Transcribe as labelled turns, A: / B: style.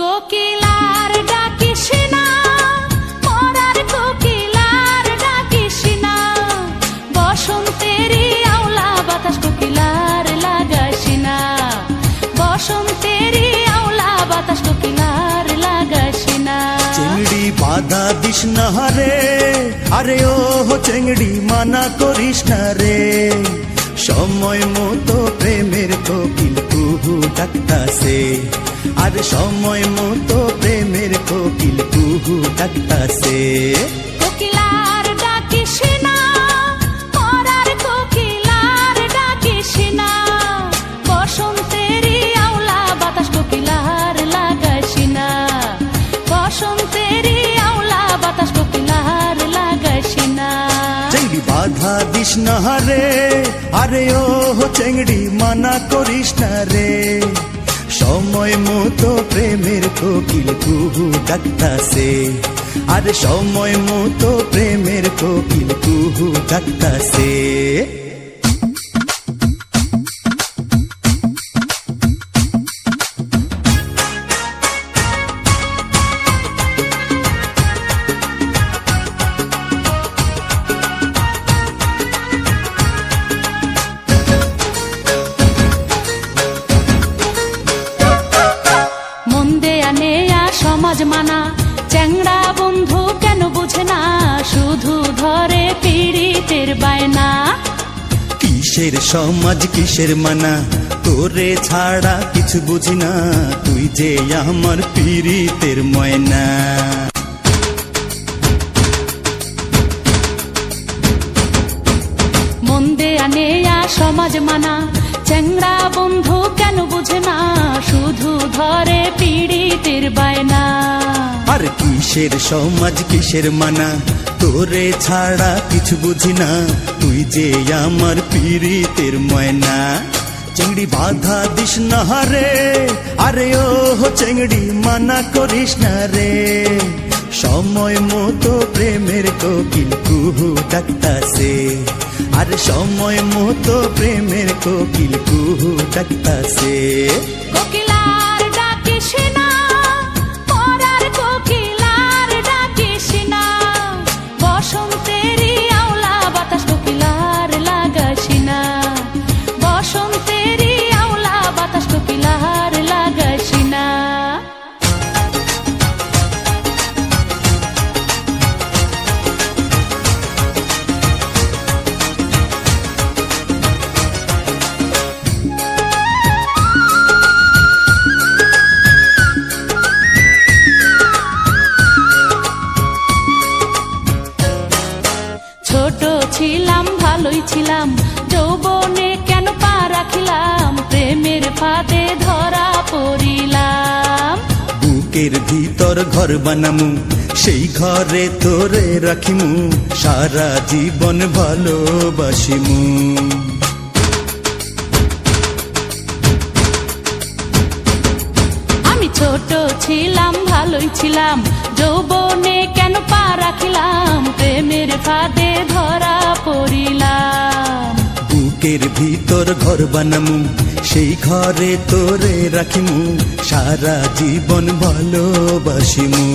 A: কোকিলার ডাকিস না, মরার কোকিলার ডাকিস না, বসন্তেরই আওলা বাতাস কোকিলার লাগাইস না, বসন্তেরই আওলা বাতাস কোকিলার লাগাইস না।
B: চিংড়ি বাধা দিস না রে, আরে ও চিংড়ি মানা করিস না রে, সময় মতো প্রেমের কোকিল কুহু ডাকতাছে, আর সময় মতো প্রেমের কোকিল কুহু ডাকতাছে।
A: কোকিলার ডাকিস না, মরার কোকিলার ডাকিস না, বসন্তেরই আওলা বাতাস কোকিলার লাগাইস না, বসন্তেরই আওলা বাতাস কোকিলার লাগাইস না।
B: চিংড়ি বাধা দিস না রে, আরে ও চিংড়ি মানা করিস না রে, সময় মতো প্রেমের কোকিল কুহু ডাকতাছে, আর সময় মতো প্রেমের কোকিল কুহু ডাকতাছে।
A: সমাজ মানা চ্যাংড়া বন্ধু কেন বুঝে না, শুধু ধরে পীড়িতের বায়না।
B: কিসের সমাজ কিসের মানা, তোরে ছাড়া কিছু বুঝি না, তুই যে আমার পীড়িতের ময়না।
A: মন দেয়া নেয়া সমাজ মানা চ্যাংড়া বন্ধু কেন বুঝে না, শুধু ধরে পীড়িতের বায়না।
B: আর কিসের সমাজ কিসের মানা, তোরে ছাড়া কিছু বুঝি না, তুই যে আমার পীড়িতের ময়না। চিংড়ি বাধা দিস না রে, আরে ও চিংড়ি মানা করিস না রে, সময় মতো প্রেমের কোকিল কুহু ডাকতাছে, আর সময় মতো প্রেমের কোকিল কুহু ডাকতাছে।
A: কোকিলার ডাকিস না, মরার কোকিলার ডাকিস না, বসন্তেরই আওলা বাতাস কোকিলার লাগাইস না, বসন্তেরই আওলা বাতাস কোকিলার লাগাইস না। ছোট ছিলাম ভালোই ছিলাম, যৌবনে কেন পা রাখিলাম, প্রেমের ফাঁদে ধরা পড়িলাম।
B: বুকের ভিতর ঘর বানামু, সেই ঘরে তোরে রাখিমু, সারা জীবন ভালোবাসিমু।
A: আমি ছোট ছিলাম ভালোই ছিলাম, যৌবনে কেন পা রাখিলাম, প্রেমের ফাঁদে ধরা পড়িলাম।
B: বুকের ভিতর ঘর বানামু, সেই ঘরে তোরে রাখিমু, সারা জীবন ভালোবাসিমু।